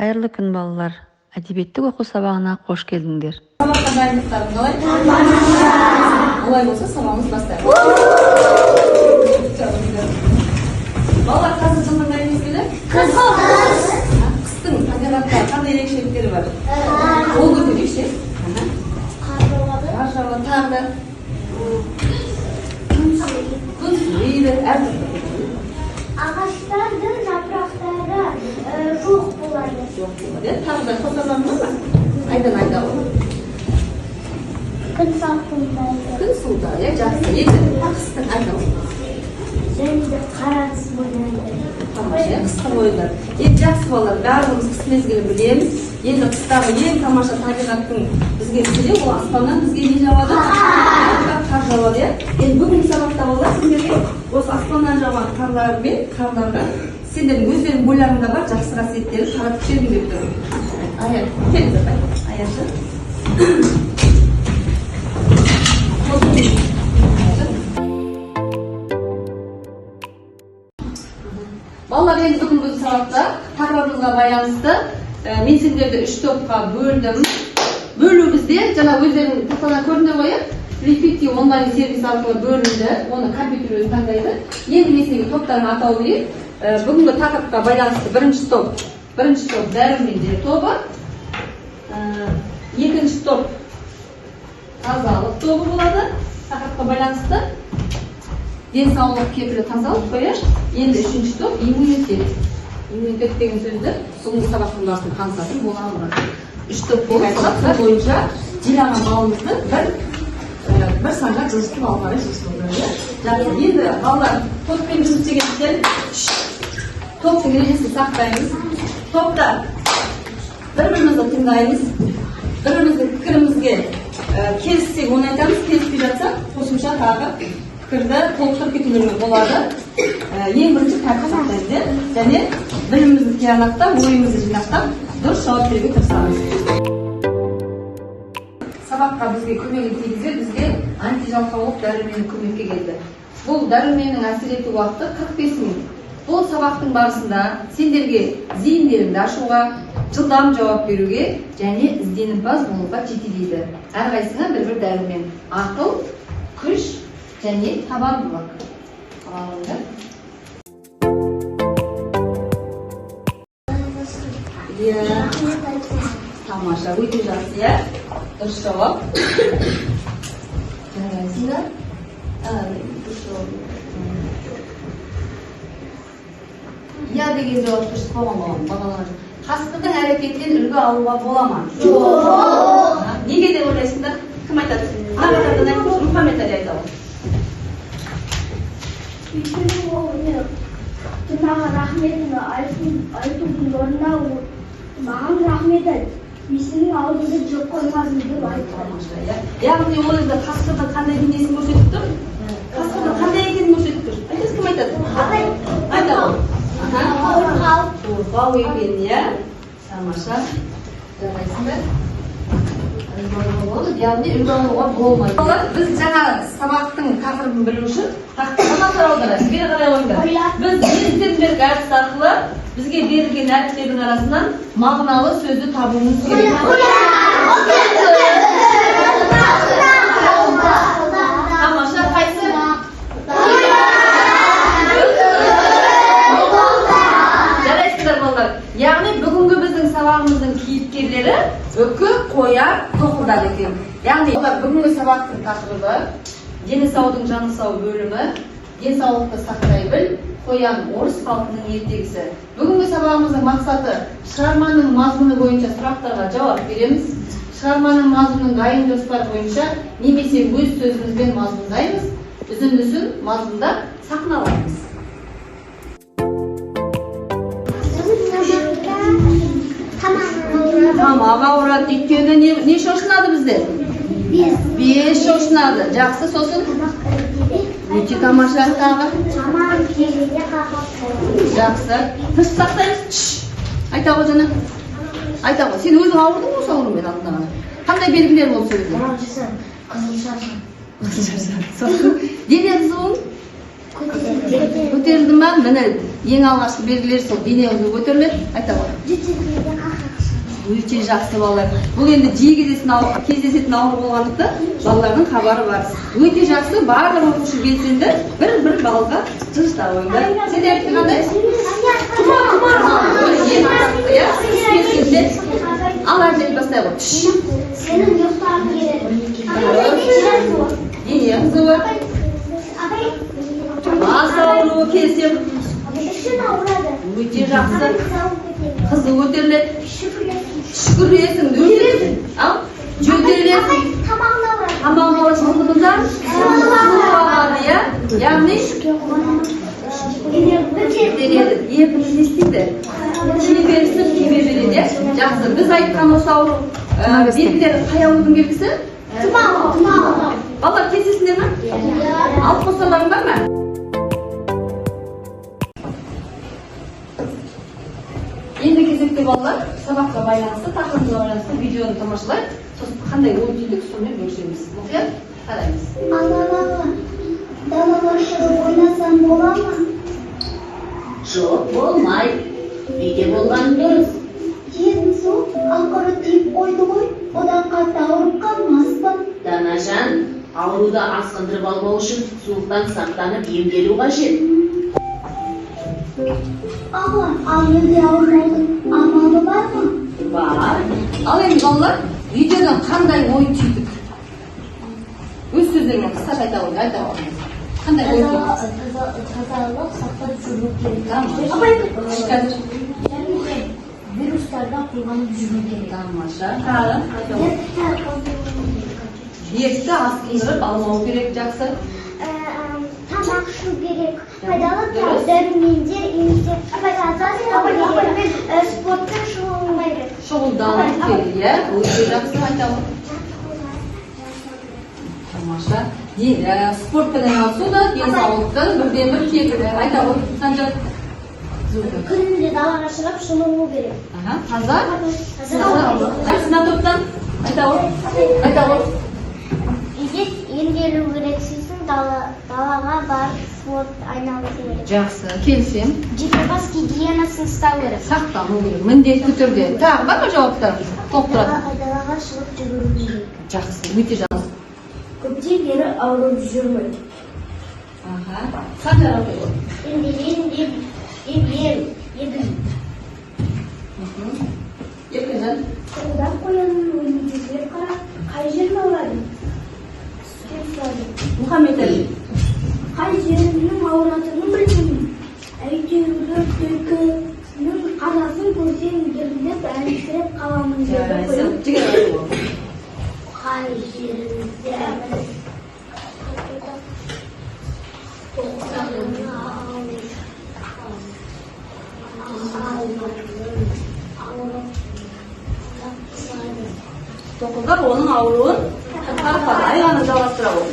Кайырлы күн балалар. Әдебиеттік оқу сабағына қош келдіңдер. Сабаққа дайындықтарың қалай? Олай болса сабағымыз бастайық. Балалар қазір жылдың қай мезгілі? Қыстың табиғатта қандай ерекшеліктері бар? Ол көтерейік ше. Қар жауады, тағы да күн суриді, әртүрлі. Ağaçların yaprakları жоқ болады. Тағы да қосалар ма? Айдан айда olur. Күн салқындайды. Күн суыда, жақсы. Енді қыстың айда olur. Және де қараңыз болады. Тамаша, қысқы ойындар. Енді жақсы балалар, бәріміз қыс мезгілін білеміз. Енді қыстағы ең тамаша табиғаттың бізге сыйы, ол аспаннан бізге не жауады? Қар жауады, иә? Енді бүгінгі сабақта балалар сендерге осы аспаннан жауған қарлар мен қардарға сендердің өздерің бойларыңда бар жақсы қасиеттерін таратып жібергім деп тұрмын. Аяқ, келіңдер, аяқшы. Балалар, енді бүгін бұл сабақта тақырыбымызға байланысты мен сендерді 3 топқа бөлдім. Бөлу бізде жаңа өздерің тақтадан көрдіңдер ғой, Reflective онлайн сервис арқылы бөлінді, оны компьютер өзі таңдайды. Енді мен сендерге топтардың атауы берейін. Бүгінгі тақырыпқа байланысты бірінші топ дәрумендер тобы, екінші топ тазалық тобы болады. Тақырыпқа байланысты денсаулық кепілі тазалық қояш. Енді үшінші топ иммунитет. Иммунитет деген сөзді соңғы сабақтың басын қансатын боламыз. Үш топ болып сол бойынша жинаған балымызды бір санға жылжытып алғаны шешілді. Енді балалар топпен жұмыс істегендіктен топтың ережесін сақтаймыз. Топта бір-бірімізді тыңдаймыз, бір-біріміздің пікірімізге келіссек оны айтамыз, келіспей жатсақ қосымша тағы пікірді толықтырып кетулерге болады. Ең бірінші тәртіп сақтаймыз, және білімімізді тиянақтап, ойымызды жинақтап, дұрыс жауап беруге тырысамыз. Сабаққа бізге көмегін тигізер, бізге антижалқаулық дәрумені көмекке келді. Бұл дәруменнің әсер ету уақыты 45 минут. Бұл сабақтың барысында сендерге зейіндеріңді ашуға, жылдам жауап беруге және ізденімпаз болуға жетелейді. Әрқайсыңа бір-бір дәрумен. Ақыл, күш және табандылық. Тамаша, өте жақсы, иә? Дұрыс жауап. Жарайсыңдар? Дұрыс жауап. Я деген жауап дұрыс болған балалар. Қасқырдың әрекетінен үлгі алуға бола ма? Жоқ. Неге деп ойлайсыңдар? Кім айтады? Ағатардан айтыңыз, Мұхаммед Ali айтады. Өйткені ол маған рахметін айтудың орнына маған рахмет айт. Менің аузымды жоқ қоймадым деп айтады. Яғни ол енді қасқырдың қандай бейнесін көрсетіп тұр? Қасқырдың қандай екенін көрсетіп тұр? Айтасыз, кім айтады? Айтады. Қорқау екен, иә? Тамаша. Жарайсыңдар? Яғни үлгі алуға болмайды. Біз жаңа сабақтың тақырыбын білу үшін тақтаға қараударайық, бері қарай қойыңдар. Біз естетілер әртіс арқылы бізге берілген әріптердің арасынан мағыналы сөзді табуымыз керек. Тамаша, қайсы? Жарайсыздар балалар. Яғни бүгінгі біздің сабағымыздың кейіпкерлері үкі, қояр, тоқылдар екен. Яғни бүгінгі сабақтың тақырыбы дені саудың жаны сау бөлімі, денсаулықты сақтай біл, қоян орыс халқының ертегісі. Бүгінгі сабағымыздың мақсаты шығарманың мазмұны бойынша сұрақтарға жауап береміз. Шығарманың мазмұнын дайын жоспар бойынша немесе өз сөзімізбен мазмұндаймыз. Үзіндісін мазмұндап сахналаймыз. Тамақ ауырады, өйткені не шошынады бізде? 5 шошынады. Жақсы, сосын? Өте тамаша тағы? Жақсы. Тыш сақтаймыз? Айта ғой жана. Айта ғой. Сен өзің ауырдың осы аурумен алтынаған? Қандай белгілер болып сөйледі? Қызылшашы. Дене қызуың? Көтерілді ма? Міне ең алғашқы белгілері сол дене қызуы көтеріледі. Айта ғой. Өте жақсы балалар. Бұл енді жиі кездесетін ауру болғандықтан балалардың хабары бар. Өте жақсы, барлық оқушы белсенді бір балға жылжыта қойыңдар. Сендердікі қандай? Ал әрден бастай ғой. Senin yoktan gelelim. Дене қызуы. Бас ауруы келсем. Өте жақсы. Қызу көтеріледі. Шүкірлесің, өтесің. Ал, жөтелесің. Тамағың қаласын ұтымыздан. Иә? Яғни? Денеді. Еркіміз не істейді? Киме берісін, киме береді. Жақсы. Біз айтқан осы ауру белгілері қай аурудың белгісі? Балалар кездесіңдер ме? Алып қосарларың бар ма? Енді кезекте балалар сабаққа байланысты, тақырыбына байланысты видеоны тамашалайық. Сосын қандай ой түйдік сонымен бөлісеміз. Мұқият қараймыз. Далаға шығып ойнасам бола ма? Жоқ, болмайды. Үйде болған дұрыс. Жердің суық ақыры тиіп қойды ғой. Одан қатты ауырып қалмаспын. Данажан, ауруды асқындырып алмау үшін суықтан сақтанып емделу қажет. Аға, ал енді ауырмаудың амалы бар ма? Бар. Ал енді балалар, видеодан қандай ой түйдік? Өз сөздерімен қысқаша айта қойыңыз. Қандай ой түйдік? Тазалық сақтап жүру керек. Қазір. Вирустардан қорғанып жүру керек. Тамаша. Тағы айта қойыңыз. Дертті асқындырып алмау керек, жақсы. Тамақ ішу керек. Пайдалы дәрумендер, емдер, спортпен шұғылдану керек. Шұғылдану керек, иә? Өте жақсы айта қойыңыз. Тамаша. Спортпен айналысу да денсаулықтың бірден-бір кепілі. Айта қойыңыз. Санжар. Күнінде далаға шығып шомылу керек. Таза? Қайсына топтан? Айта қойыңыз. Айта қойыңыз. Үйде емделу керек, сосын далаға барып спорт айналысу керек. Жақсы, келсем. Жеке бас гигиенасын ұстау керек. Сақтану керек, міндетті түрде. Тағы бар ма жауаптар? Толықтырады. Далаға шығып жүгіру керек. Жақсы, өте жақсы. Көптен бері ауырып жүрмін. Санжар ауырып жүр. Едім. Екінші. Қолдап қоянның өнімдерге қарап, қай жерін ауырадың? Мұхаммед Әли. Қай жерінің ауыратынын білмеймін. Әйтеуір түлкінің қазасын көрсем дірілдеп әлсіреп қаламын деді Жарайсың. қойып. Жігер ауырып. Қай жерінде Тоқылдар оның ауруын тарқады. Айғаны жалғастыра ол.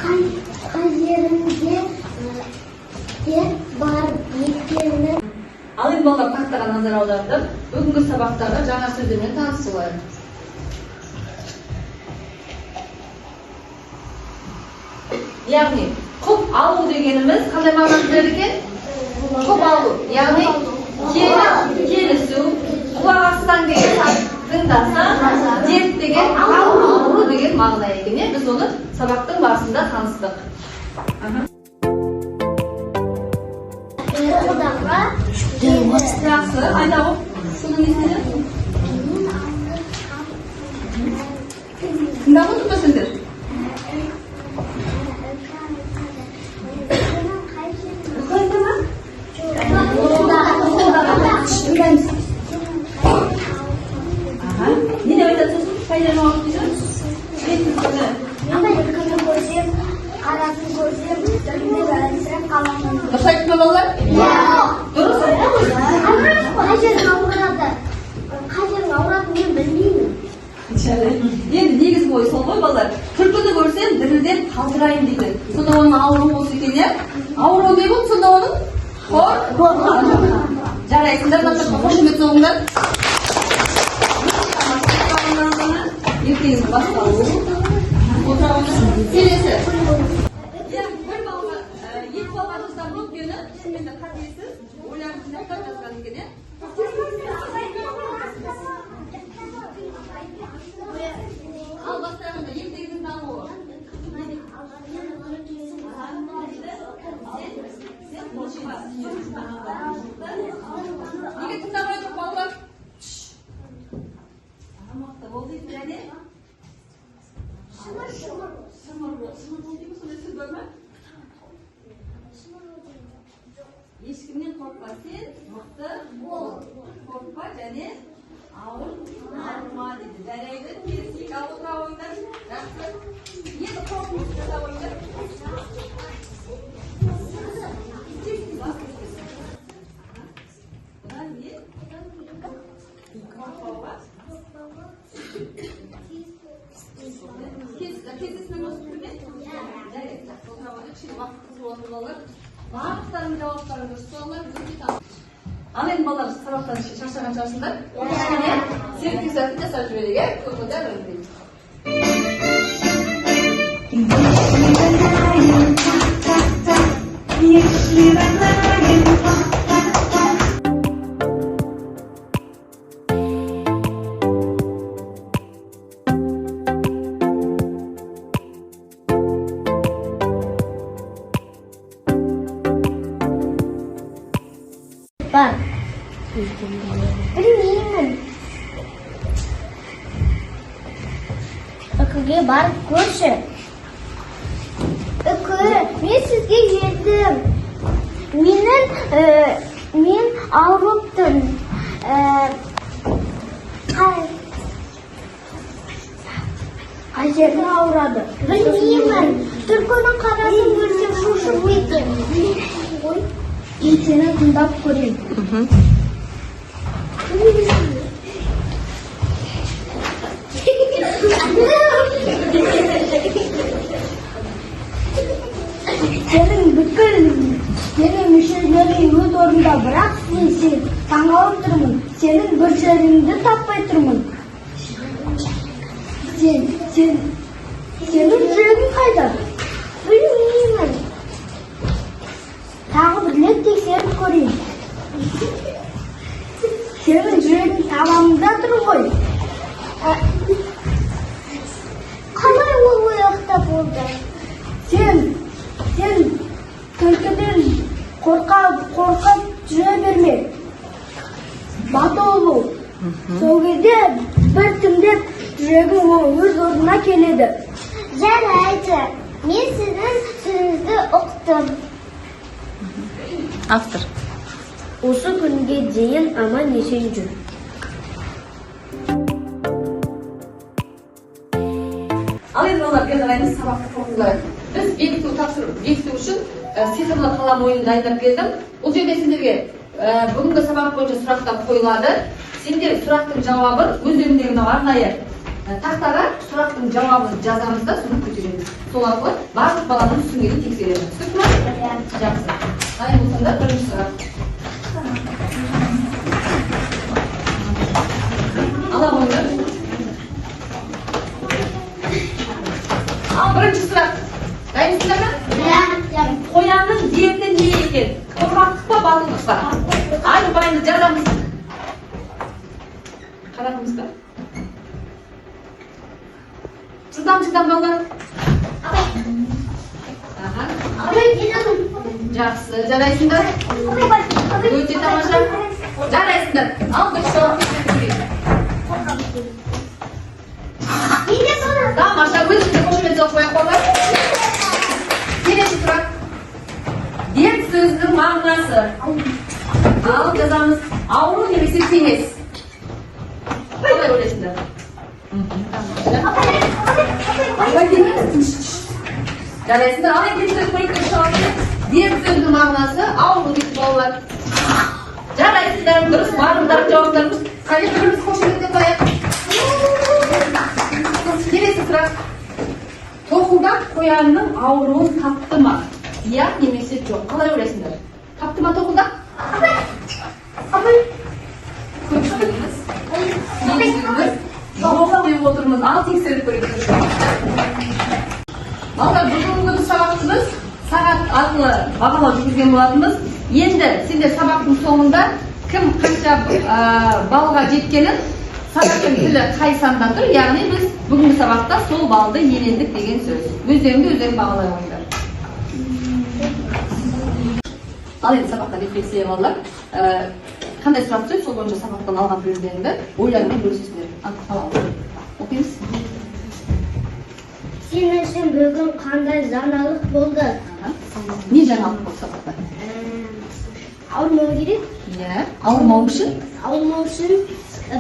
қай жерінде бар екенін. Ал енді балалар тақтаға назар аудардық. Бүгінгі сабақтағы жаңа сөздермен танысулайық. Яғни, құп алу дегеніміз қандай мағынасы береді екен? Құп алу. Яғни, келісу, құлақ астан деген тыңдаса, дерт деген ауру деген мағына екен. Біз оны сабақтың барысында таныстық. Жақсы, айта ғой. Соның несіне? Тыңдап отырмасыңдар? Не деп айтасыз? Қайдан ауырып дейсіз? Қарасын көрсем, дірілдеп әлсіреп қаламын. Дұрыс айтып па балалар? Дұрыс айтып қой. Қай жерің ауырады? Қай жерің ауырады мен білмеймін. Енді негізгі ой сол ғой балалар. Түлкіні көрсем дірілдеп қалдырайын дейді. Сонда оның ауру болса екен, иә? Ауру не болды сонда оның? Жарайсыңдар, нақты қошемет соғыңдар. Ертеңгі басталу. Келесі. Бір балға, екі балға жазған бұл күні шынымен де қатесіз ойларын жинақтап жазған екен, иә? Al bakalım da yediğinizden olur. Неге тыңдамай отыр балалар? Тамақта болды және шымыр болды ма сондай сөз бар ма? Ешкімнен қорықпа, сен мықты бол. Қорықпа және ауырма дейді. Жарайды, келісейік, ал отыра ойындар. Жақсы. Енді қорқыңыз жасап ойындар. Бұдан не? Қорықпауға. Кездесінің осы күнде? Жарайды, отыра ойындар. Кішкене уақыт қызыл отырып алып. Барлықтарының жауаптарыңды сұраулар өте тамаша. Ал енді балалар сабақтан шаршаған шығарсыңдар. Кішкене серіктік сәтін жасап жіберейік, иә? Көңілді әуелдейік. Бар. Білмеймін. Үкіге барып көрші. Үкі, мен сізге келдім. Мен ауырыптым. Қай жерім ауырады? Білмеймін. Түлкінің қарасын көрсем шошып кетем. Ой. Сені тыңдап көрейін. Senin мүшелерің өз орнында, бірақ сен таңғалып тұрмын. Сенің бір жеріңді таппай тұрмын. Сенің жүрегің қайда? Білмеймін. Тағы бір рет тексеріп көрейін. Сенің жүрегің табанында тұр ғой. Қалай ол ояқта болды? Сен түлкіден қорқап жүре берме. Бата болу. Сол кезде біртіндеп жүрегің өз орнына келеді. Жарайды. Мен сіздің сөзіңізді ұқтым. Автор. Осы күнге дейін аман есен жүр. Ал енді олар бері қараймыз сабақты қорытындылайық. Біз бекіту үшін цифрлы қалам ойынын дайындап келдім. Бұл жерде сендерге бүгінгі сабақ бойынша сұрақтар қойылады. Сендер сұрақтың жауабын өздеріңдегі арнайы тақтаға сұрақтың жауабын жазамыз да соны көтереміз. Сол арқылы барлық баланың түсінгенін тексереміз. Түсінікті ме? Жақсы. Дайын болсаңдар бірінші сұрақ. Ала ойындар. Ал бірінші сұрақ. Дайынсыңдар ма? Қоянның дерті не екен? Қорқақтық па, батылдық па? Ай, байынды жазамыз. Қарадыңыз ба? Жылдам балалар. Жақсы, жарайсыңдар. Өте тамаша. Жарайсыңдар. Ал бір жауап берейін. Тамаша, өзіңді қошемет жауап қоя қойыңдар. Келесі сұрақ. Дерт сөздің мағынасы. Ал жазамыз. Ауру немесе теңес. Қалай ойлайсыңдар? Жарайсыңдар. Ал енді сөз қойыңдар жауапты. Дерт сөздің мағынасы ауру дейді балалар. Жарайсыңдар. Дұрыс барыңдар жауаптарымыз. Қане біріміз қошеметтен қояйық. Келесі сұрақ. Тоқылдақ қоянның ауруын тапты ма? Иә немесе жоқ. Қалай ойлайсыңдар? Тапты ма тоқылдақ? Көп сөйлеңіз. Жоқ деп отырмыз. Ал тексеріп көрейік. Балалар, бүгінгі біз сағат арқылы бағалау жүргізген болатынбыз. Енді сендер сабақтың соңында кім қанша балға жеткенін сабақтың тілі қай санда тұр, яғни біз бүгінгі сабақта сол балды иелендік деген сөз. Өздерің бағалай қойыңдар. Ал енді сабаққа кетпесе балалар, қандай сұрақ түседі, сол бойынша сабақтан алған білімдеріңді ойларыңмен бөлісесіңдер. Оқимыз. Сен үшін бүгін қандай жаңалық болды? Не жаңалық болды сабақта? Ауырмау керек. Иә, ауырмау үшін. Ауырмау үшін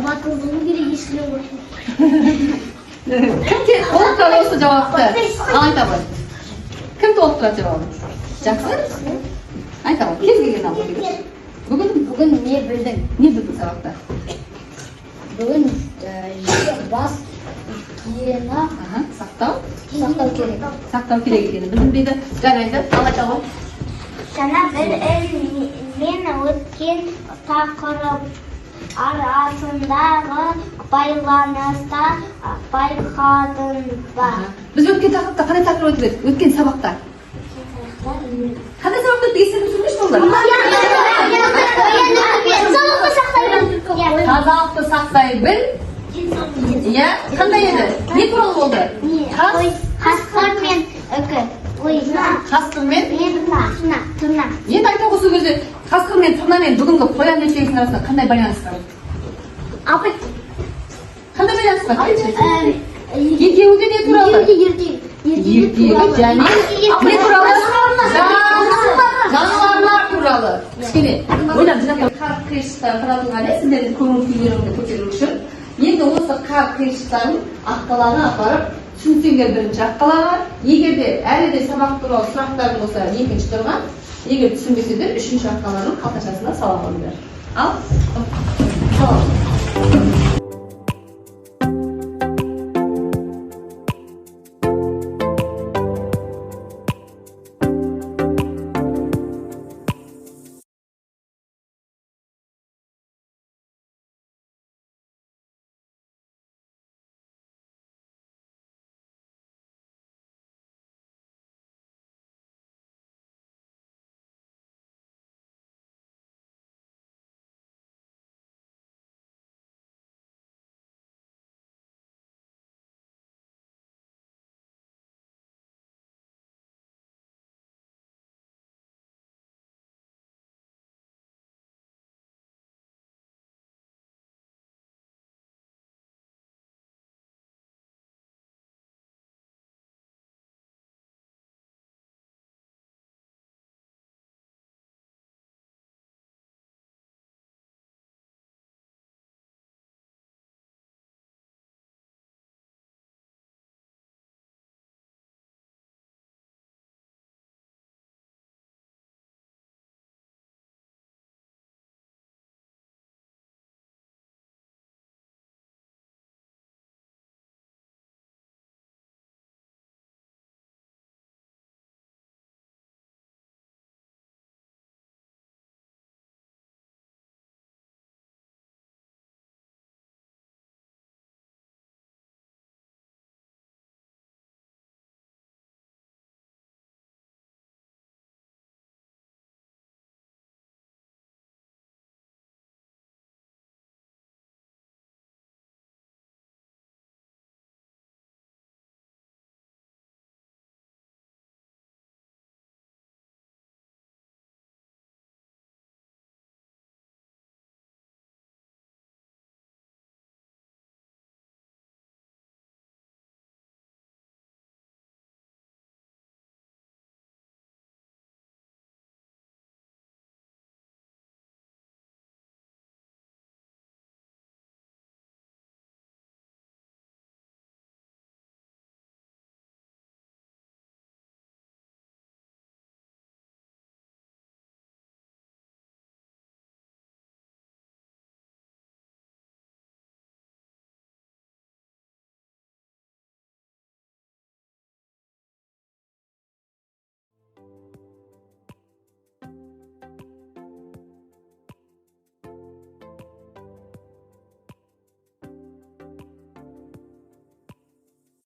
батыл болу керек, ешкілеу болсын. Кім толықтырады осы жауапты? Айта ғой. Кім толықтырады жауабын? Жақсы? Айта ғой, кез келген алу керек. Бүгін не білдің? Не білдің сабақта? Бүгін бас киені Сақтау керек. Сақтау керек екені білдім дейді. Жарайды, ал айта ғой. Жаңа бір мен өткен тақырып арасындағы байланыста байқадың ба? Біз өткен тақырыпта қандай тақырып өтіп едік? Өткен сабақта. Қандай сабақта өтіп есіңді түсірмешті олар? Тазалықты сақтай біл. Иә, қандай еді? Не туралы болды? Қасқыр мен үкі. Қасқыр мен Тұрна. енді айта ғой сол кезде қасқыр мен тұрна мен бүгінгі қоян ертегісінің арасында қандай байланыс бар? Апай. Қандай байланыс бар? Екеуі де не туралы? Ертегі және не туралы? Жануарлар туралы. Кішкене ойлап жинақтап қар қиыршықтары таратылған сіздердің көңіл күйлеріңді көтеру үшін. Енді осы қар қиыршықтарын аққалаға апарып түсінсеңдер бірінші аққалаға. Егер де әлі де сабақ туралы сұрақтар болса екінші тұрға, егер түсінбесеңдер үшінші аққаланың қалташасына сала алыңдар. Ал,